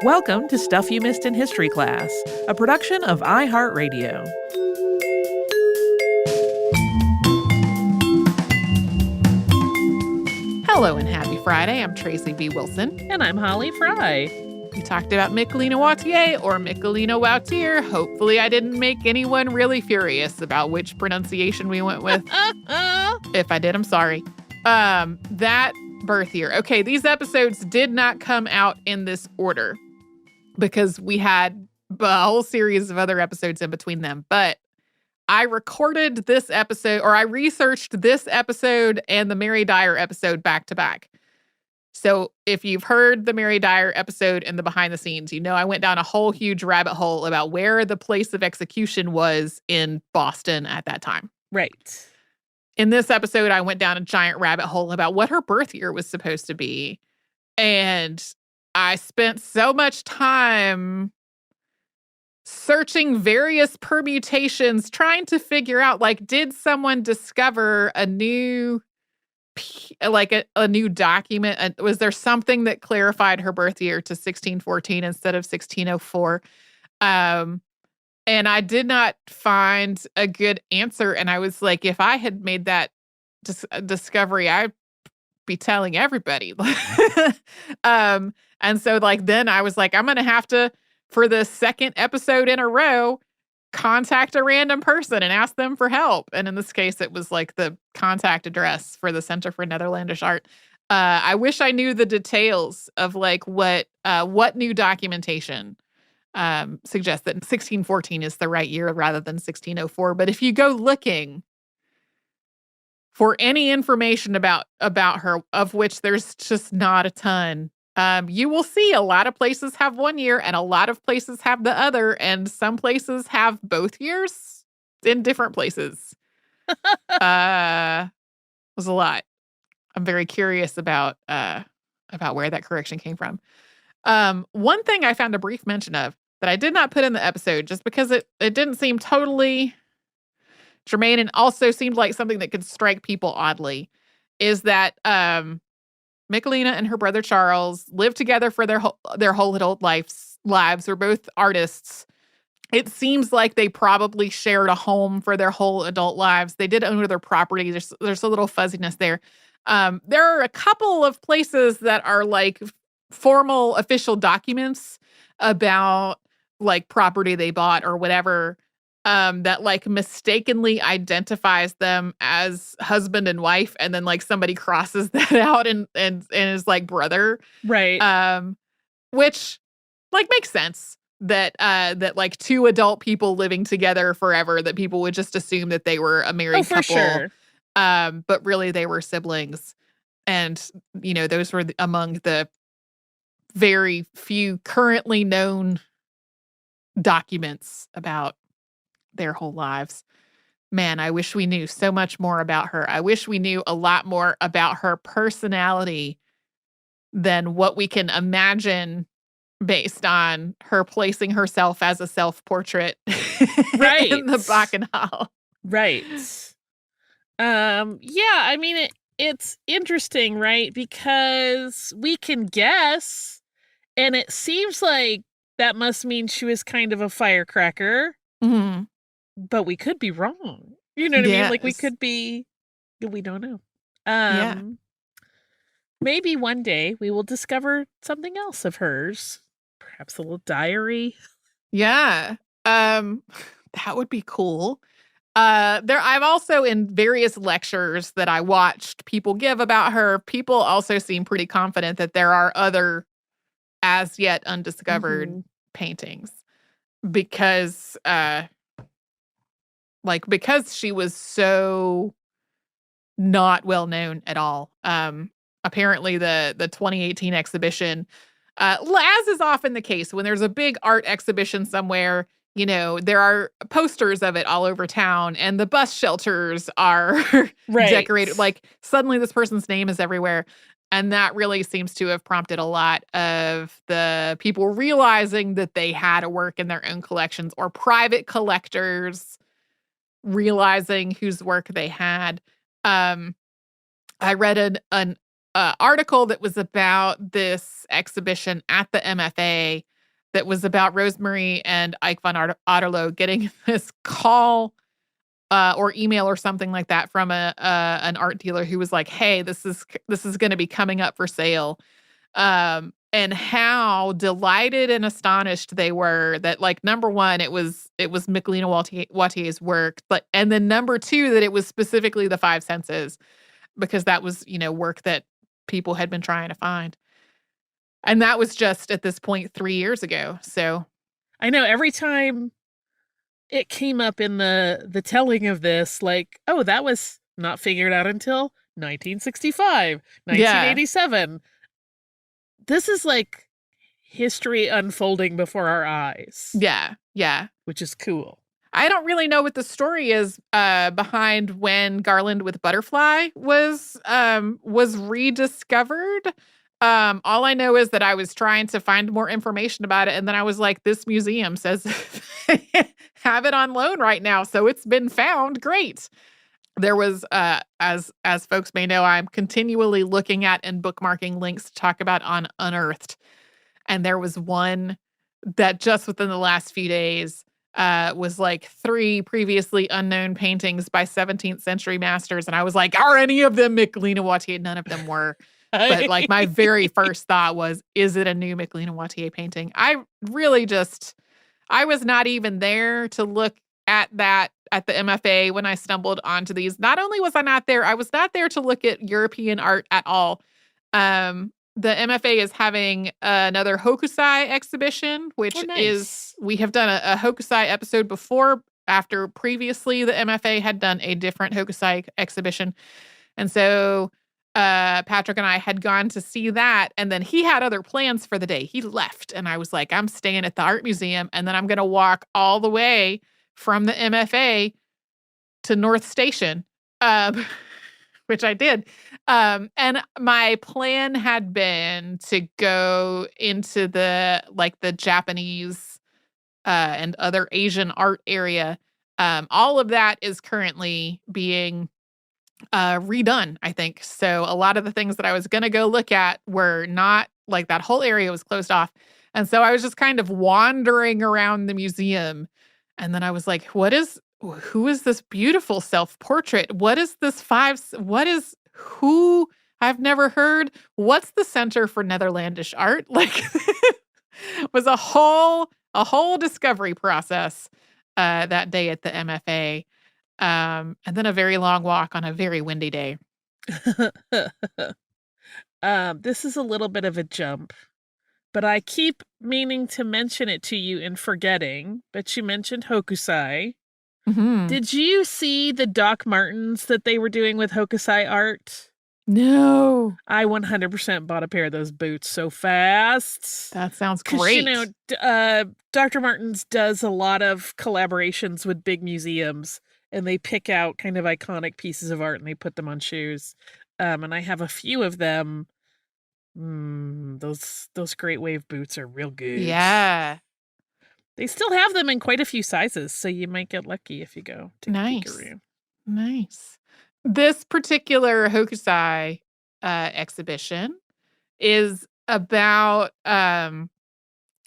Welcome to Stuff You Missed in History Class, a production of iHeartRadio. Hello and happy Friday. I'm Tracy B. Wilson. And I'm Holly Fry. We talked about Michelina Wautier or Michelina Wautier. Hopefully I didn't make anyone really furious about which pronunciation we went with. If I did, I'm sorry. That birth year. Okay, these episodes did not come out in this order because we had a whole series of other episodes in between them. But I recorded this episode, or I researched this episode and the Mary Dyer episode back to back. So if you've heard the Mary Dyer episode and the behind the scenes, you know I went down a whole huge rabbit hole about where the place of execution was in Boston at that time. Right. In this episode, I went down a giant rabbit hole about what her birth year was supposed to be. And I spent so much time searching various permutations, trying to figure out, like, did someone discover a new, a new document? Was there something that clarified her birth year to 1614 instead of 1604? And I did not find a good answer. And I was like, if I had made that discovery, I'd be telling everybody. And so, like, then I was like, I'm going to have to, for the second episode in a row, contact a random person and ask them for help. And in this case, it was like the contact address for the Center for Netherlandish Art. I wish I knew the details of, like, what new documentation suggests that 1614 is the right year rather than 1604. But if you go looking for any information about her, of which there's just not a ton, you will see a lot of places have one year and a lot of places have the other, and some places have both years in different places. Was a lot. I'm very curious about where that correction came from. One thing I found a brief mention of that I did not put in the episode just because it didn't seem totally germane and also seemed like something that could strike people oddly is that Michelina and her brother Charles lived together for their whole adult lives. They're both artists. It seems like they probably shared a home for their whole adult lives. They did own their property. There's a little fuzziness there. There are a couple of places that are like formal official documents about like property they bought or whatever, that like mistakenly identifies them as husband and wife, and then like somebody crosses that out and is like brother. Right. Which like makes sense that like two adult people living together forever, that people would just assume that they were a married couple. Sure. But really they were siblings. And, you know, those were among the very few currently known documents about their whole lives. Man, I wish we knew so much more about her. I wish we knew a lot more about her personality than what we can imagine based on her placing herself as a self-portrait right. in the Bacchanal. Right. Yeah, I mean, it's interesting, right? Because we can guess, and it seems like that must mean she was kind of a firecracker. Mm-hmm. But we could be wrong. You know what I mean? Like we don't know. Yeah. Maybe one day we will discover something else of hers. Perhaps a little diary. Yeah. That would be cool. I've also in various lectures that I watched people give about her, people also seem pretty confident that there are other as yet undiscovered paintings because she was so not well known at all. Apparently the 2018 exhibition, as is often the case when there's a big art exhibition somewhere, you know, there are posters of it all over town and the bus shelters are decorated. Like suddenly this person's name is everywhere. And that really seems to have prompted a lot of the people realizing that they had a work in their own collections, or private collectors realizing whose work they had. I read an article that was about this exhibition at the MFA that was about Rosemary and Ike von Otterlo getting this call or email or something like that from an art dealer who was like, "Hey, this is going to be coming up for sale," and how delighted and astonished they were that, like, number one, it was Michelina Wautier's work, and then number two, that it was specifically the Five Senses, because that was, work that people had been trying to find. And that was just at this point 3 years ago. So I know every time it came up in the telling of this, like, oh, that was not figured out until 1965, 1987. Yeah. This is like history unfolding before our eyes. Yeah, yeah. Which is cool. I don't really know what the story is behind when Garland with Butterfly was rediscovered. All I know is that I was trying to find more information about it, and then I was like, this museum says have it on loan right now, so it's been found. Great. There was, as folks may know, I'm continually looking at and bookmarking links to talk about on Unearthed, and there was one that just within the last few days was like 3 previously unknown paintings by 17th century masters, and I was like, are any of them Michelina Wautier? None of them were. But like my very first thought was, is it a new Michelina Wautier painting? I was not even there to look at that at the MFA when I stumbled onto these. Not only was I not there, I was not there to look at European art at all. The MFA is having another Hokusai exhibition, which is, we have done a Hokusai episode before, after previously the MFA had done a different Hokusai exhibition. And so Patrick and I had gone to see that, and then he had other plans for the day. He left, and I was like, I'm staying at the art museum, and then I'm going to walk all the way from the MFA to North Station, which I did. And my plan had been to go into the Japanese and other Asian art area. All of that is currently being redone, I think. So a lot of the things that I was going to go look at were not, like, that whole area was closed off. And so I was just kind of wandering around the museum. And then I was like, who is this beautiful self-portrait? Who I've never heard? What's the Center for Netherlandish Art? Like, it was a whole discovery process that day at the MFA. And then a very long walk on a very windy day. This is a little bit of a jump, but I keep meaning to mention it to you and forgetting, but you mentioned Hokusai. Mm-hmm. Did you see the Doc Martens that they were doing with Hokusai art? No. I 100% bought a pair of those boots so fast. That sounds great. Dr. Martens does a lot of collaborations with big museums, and they pick out kind of iconic pieces of art and they put them on shoes. And I have a few of them. Those Great Wave boots are real good. Yeah. They still have them in quite a few sizes, so you might get lucky if you go to Peekaroo. Nice. This particular Hokusai exhibition is about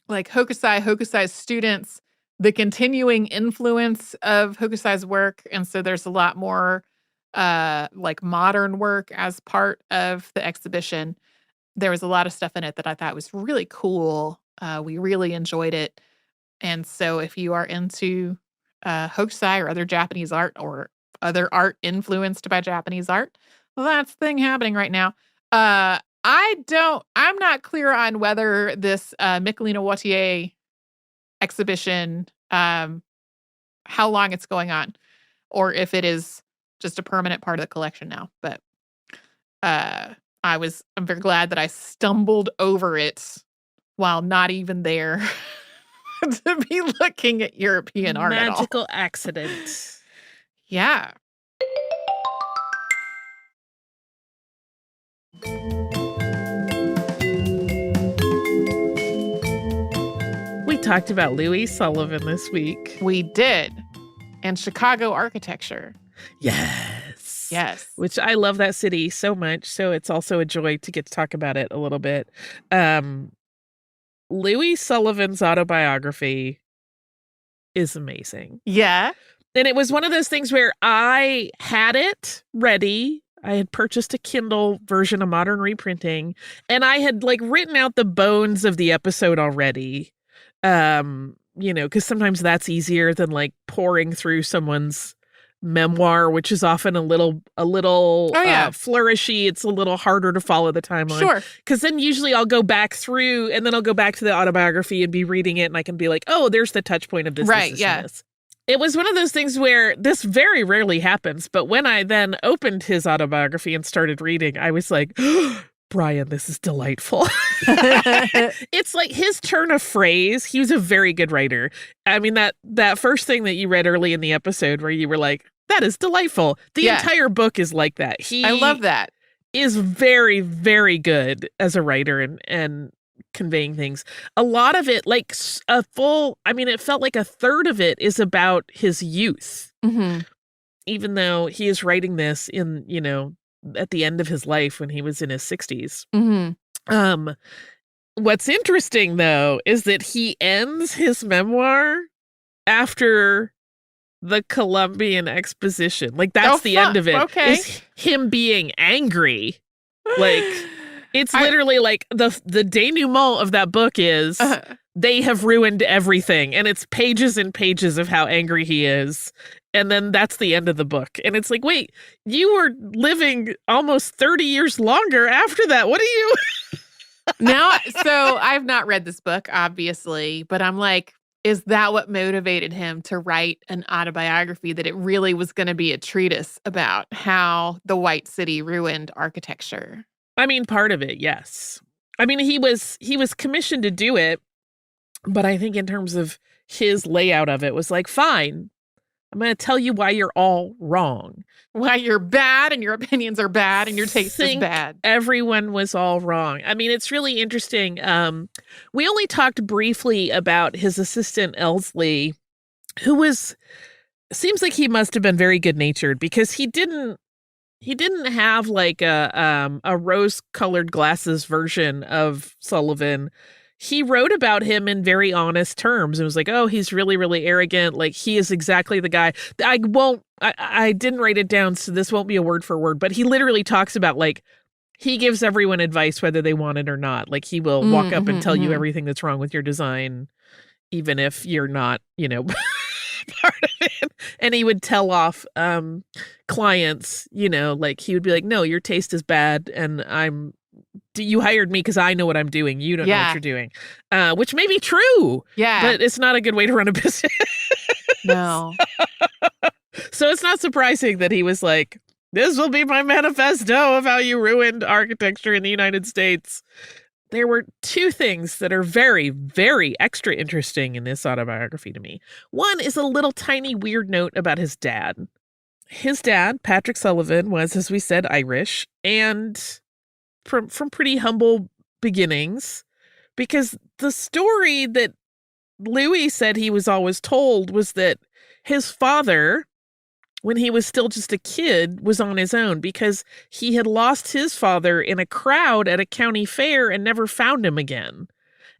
Hokusai students, the continuing influence of Hokusai's work. And so there's a lot more modern work as part of the exhibition. There was a lot of stuff in it that I thought was really cool. We really enjoyed it. And so if you are into Hokusai or other Japanese art or other art influenced by Japanese art, well, that's the thing happening right now. I'm not clear on whether this Michelina Wautier exhibition, how long it's going on, or if it is just a permanent part of the collection now. But I'm very glad that I stumbled over it while not even there to be looking at European art at all. Magical accident. Yeah. We talked about Louis Sullivan this week. We did. And Chicago architecture. Yes. Yes. Which I love that city so much. So it's also a joy to get to talk about it a little bit. Louis Sullivan's autobiography is amazing. Yeah. And it was one of those things where I had it ready. I had purchased a Kindle version of Modern Reprinting, and I had like written out the bones of the episode already. Because sometimes that's easier than like pouring through someone's memoir, which is often a little flourishy. It's a little harder to follow the timeline. Sure. Because then usually I'll go back through, and then I'll go back to the autobiography and be reading it, and I can be like, oh, there's the touch point of this. Right. This, Yeah. and this. It was one of those things where this very rarely happens, but when I then opened his autobiography and started reading, I was like, Brian, this is delightful. It's like his turn of phrase. He was a very good writer. I mean, that first thing that you read early in the episode where you were like, that is delightful. The entire book is like that. I love that. Is very, very good as a writer and conveying things. A lot of it, like it felt like a third of it is about his youth. Mm-hmm. Even though he is writing this in, at the end of his life when he was in his 60s. Mm-hmm. What's interesting, though, is that he ends his memoir after the Columbian Exposition. Like, that's the end of it. Okay. Is him being angry. Like, it's literally like the denouement of that book is they have ruined everything. And it's pages and pages of how angry he is. And then that's the end of the book. And it's like, wait, you were living almost 30 years longer after that. What are you? Now, so I've not read this book, obviously, but I'm like, is that what motivated him to write an autobiography, that it really was going to be a treatise about how the White City ruined architecture? I mean, part of it, yes. I mean, he was commissioned to do it, but I think in terms of his layout of it was like, fine, I'm going to tell you why you're all wrong. Why you're bad and your opinions are bad and your taste is bad. Everyone was all wrong. I mean, it's really interesting. We only talked briefly about his assistant, Elsley, who seems like he must have been very good-natured, because he didn't have like a rose-colored glasses version of Sullivan. He wrote about him in very honest terms. It was like, oh, he's really, really arrogant. Like, he is exactly the guy. I didn't write it down, so this won't be a word for word, but he literally talks about, like, he gives everyone advice whether they want it or not. Like, he will walk up and tell you everything that's wrong with your design, even if you're not, part of it. And he would tell off clients, like, he would be like, no, your taste is bad, and you hired me because I know what I'm doing. You don't know what you're doing. Which may be true. Yeah. But it's not a good way to run a business. No. So it's not surprising that he was like, this will be my manifesto of how you ruined architecture in the United States. There were two things that are very, very extra interesting in this autobiography to me. One is a little tiny weird note about his dad. His dad, Patrick Sullivan, was, as we said, Irish, and from pretty humble beginnings, because the story that Louis said he was always told was that his father, when he was still just a kid, was on his own because he had lost his father in a crowd at a county fair and never found him again.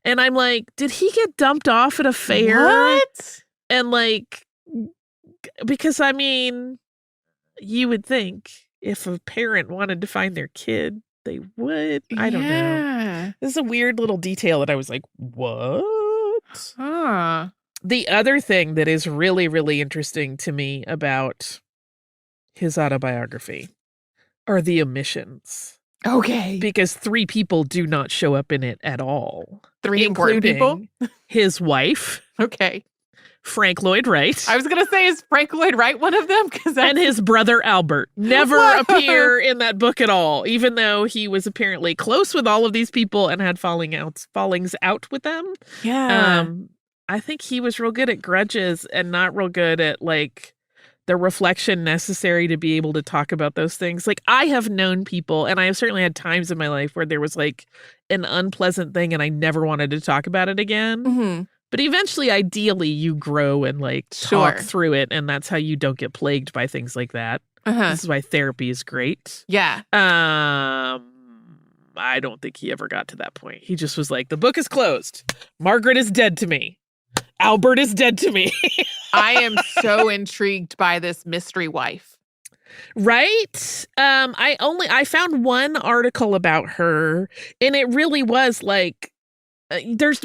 And I'm like, did he get dumped off at a fair? What? And like, because I mean, you would think if a parent wanted to find their kid, they would. I don't know. This is a weird little detail that I was like, what? Huh. The other thing that is really, really interesting to me about his autobiography are the omissions. Okay. Because 3 people do not show up in it at all. 3 important people? His wife. Okay. Frank Lloyd Wright. I was going to say, is Frank Lloyd Wright one of them? And his brother Albert never appear in that book at all, even though he was apparently close with all of these people and had fallings out with them. Yeah. I think he was real good at grudges and not real good at like the reflection necessary to be able to talk about those things. Like, I have known people, and I have certainly had times in my life where there was like an unpleasant thing and I never wanted to talk about it again. Mm-hmm. But eventually, ideally, you grow and like talk through it. And that's how you don't get plagued by things like that. This is why therapy is great. Yeah. I don't think he ever got to that point. He just was like, the book is closed. Margaret is dead to me. Albert is dead to me. I am so intrigued by this mystery wife. Right? I found one article about her, and it really was like,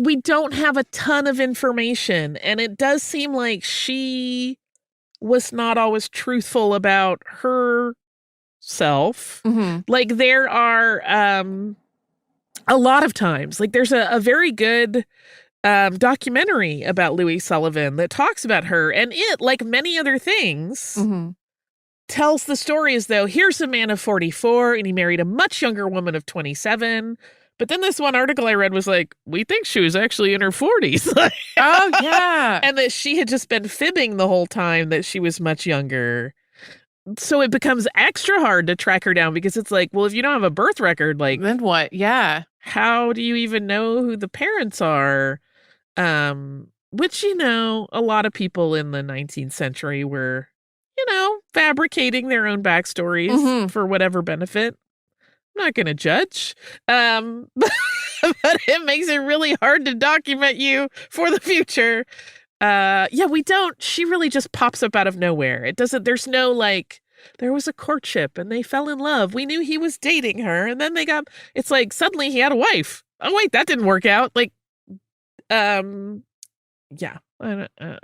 we don't have a ton of information, and it does seem like she was not always truthful about herself. Like there are a lot of times, like there's a very good documentary about Louis Sullivan that talks about her, and it, like many other things, tells the story as though here's a man of 44 and he married a much younger woman of 27. But then this one article I read was like, we think she was actually in her 40s. Oh, yeah. And that she had just been fibbing the whole time that she was much younger. So it becomes extra hard to track her down because it's like, well, if you don't have a birth record, like, then what? Yeah. How do you even know who the parents are? Which, you know, a lot of people in the 19th century were, you know, fabricating their own backstories for whatever benefit. I'm not going to judge. But it makes it really hard to document you for the future. She really just pops up out of nowhere. There's no like, there was a courtship and they fell in love. We knew he was dating her and then it's like suddenly he had a wife. Oh wait, that didn't work out. Like,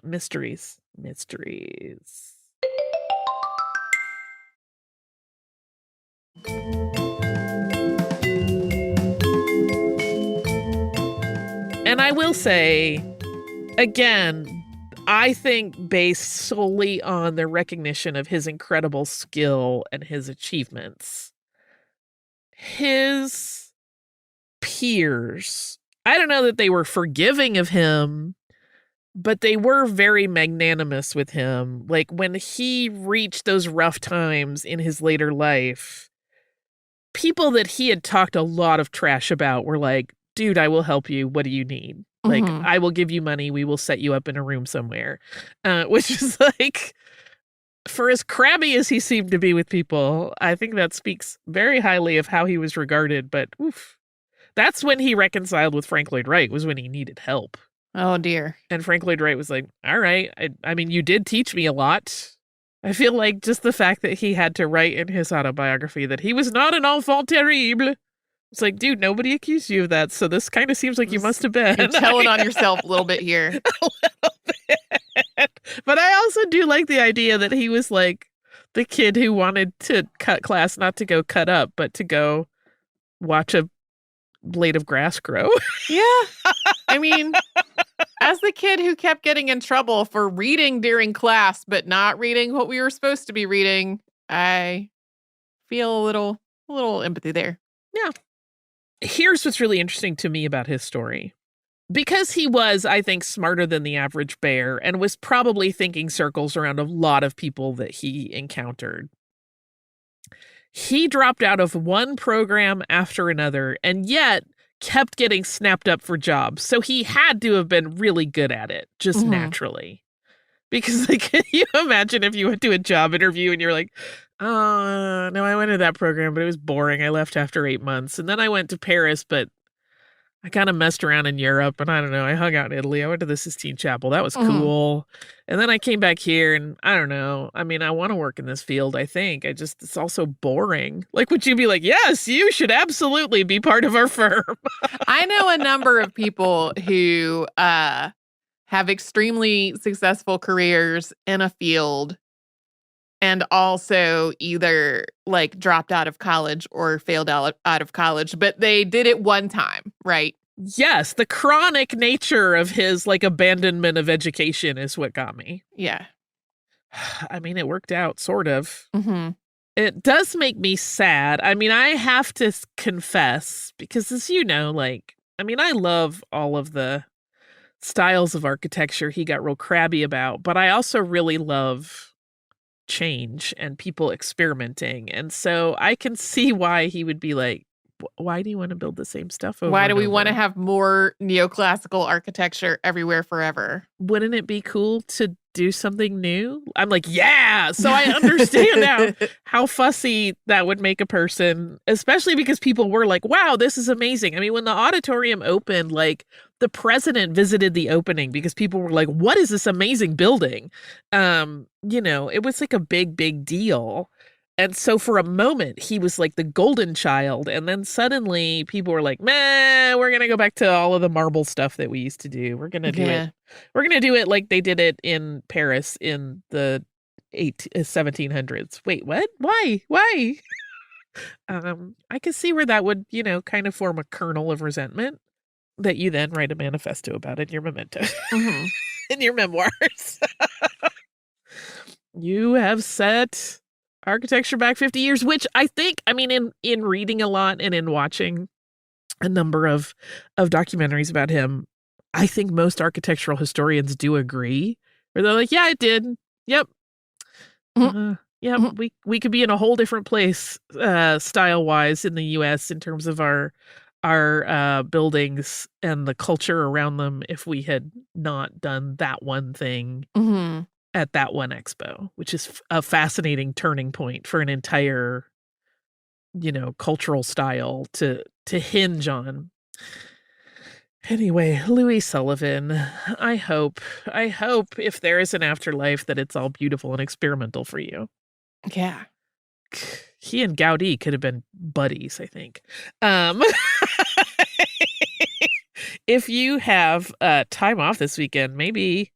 mysteries. And I will say, again, I think based solely on the recognition of his incredible skill and his achievements, his peers, I don't know that they were forgiving of him, but they were very magnanimous with him. Like when he reached those rough times in his later life, people that he had talked a lot of trash about were like, dude, I will help you. What do you need? Like, I will give you money. We will set you up in a room somewhere. Which is like, for as crabby as he seemed to be with people, I think that speaks very highly of how he was regarded. But oof, that's when he reconciled with Frank Lloyd Wright, was when he needed help. Oh, dear. And Frank Lloyd Wright was like, all right. I mean, you did teach me a lot. I feel like just the fact that he had to write in his autobiography that he was not an enfant terrible. It's like, dude, nobody accused you of that, so this kind of seems like you must have been. You're telling on yourself a little bit here. A little bit. But I also do like the idea that he was like the kid who wanted to cut class, not to go cut up, but to go watch a blade of grass grow. Yeah. I mean, as the kid who kept getting in trouble for reading during class, but not reading what we were supposed to be reading, I feel a little empathy there. Yeah. Here's what's really interesting to me about his story. Because he was, I think, smarter than the average bear and was probably thinking circles around a lot of people that he encountered. He dropped out of one program after another and yet kept getting snapped up for jobs. So he had to have been really good at it, just naturally. Because, like, can you imagine if you went to a job interview and you're like, oh, no, I went to that program, but it was boring. I left after 8 months. And then I went to Paris, but I kind of messed around in Europe. And I don't know, I hung out in Italy. I went to the Sistine Chapel. That was cool. And then I came back here and I don't know. I mean, I want to work in this field, I think. It's also boring. Like, would you be like, yes, you should absolutely be part of our firm? I know a number of people who have extremely successful careers in a field and also either like dropped out of college or failed out of college, but they did it one time, right? Yes, the chronic nature of his like abandonment of education is what got me. Yeah. I mean, it worked out, sort of. It does make me sad. I mean, I have to confess, because as you know, like, I mean, I love all of the styles of architecture he got real crabby about, but I also really love change and people experimenting. And so I can see why he would be like, why do you want to build the same stuff over? Why do we want to have more neoclassical architecture everywhere forever? Wouldn't it be cool to do something new. I'm like, yeah. So I understand now how fussy that would make a person, especially because people were like, wow, this is amazing. I mean, when the auditorium opened, like the president visited the opening because people were like, what is this amazing building? It was like a big, big deal. And so for a moment, he was like the golden child. And then suddenly people were like, meh, we're going to go back to all of the marble stuff that we used to do. We're going to do it. We're going to do it like they did it in Paris in the 1700s. Wait, what? Why? I could see where that would, kind of form a kernel of resentment that you then write a manifesto about in your memento, in your memoirs. You have set architecture back 50 years, which I think, in reading a lot and in watching a number of documentaries about him, I think most architectural historians do agree. Where they're like, yeah, it did. Yep. We could be in a whole different place style-wise in the U.S. in terms of our buildings and the culture around them if we had not done that one thing at that one expo, which is a fascinating turning point for an entire, cultural style to hinge on. Anyway, Louis Sullivan, I hope if there is an afterlife that it's all beautiful and experimental for you. Yeah. He and Gaudi could have been buddies, I think. If you have time off this weekend, maybe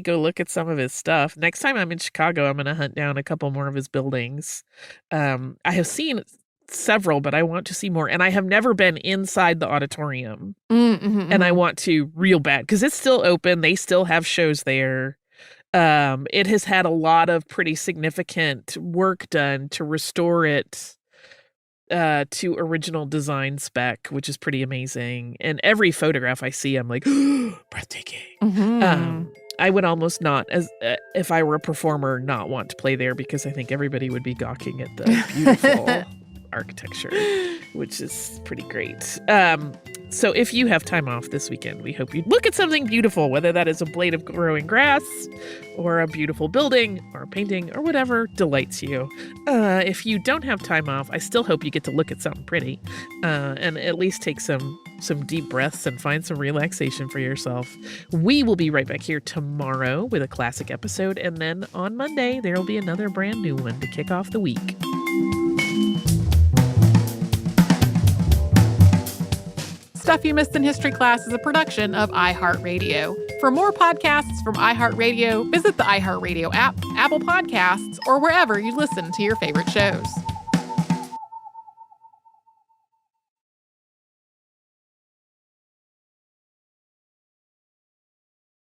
go look at some of his stuff. Next time I'm in Chicago, I'm going to hunt down a couple more of his buildings. I have seen several, but I want to see more. And I have never been inside the auditorium. And I want to real bad because it's still open. They still have shows there. It has had a lot of pretty significant work done to restore it to original design spec, which is pretty amazing. And every photograph I see, I'm like, breathtaking. I would almost not, as if I were a performer, not want to play there because I think everybody would be gawking at the beautiful architecture, which is pretty great. So if you have time off this weekend, we hope you look at something beautiful, whether that is a blade of growing grass or a beautiful building or a painting or whatever delights you. If you don't have time off, I still hope you get to look at something pretty and at least take some deep breaths and find some relaxation for yourself. We will be right back here tomorrow with a classic episode, and then on Monday, there will be another brand new one to kick off the week. Stuff You Missed in History Class is a production of iHeartRadio. For more podcasts from iHeartRadio, visit the iHeartRadio app, Apple Podcasts, or wherever you listen to your favorite shows.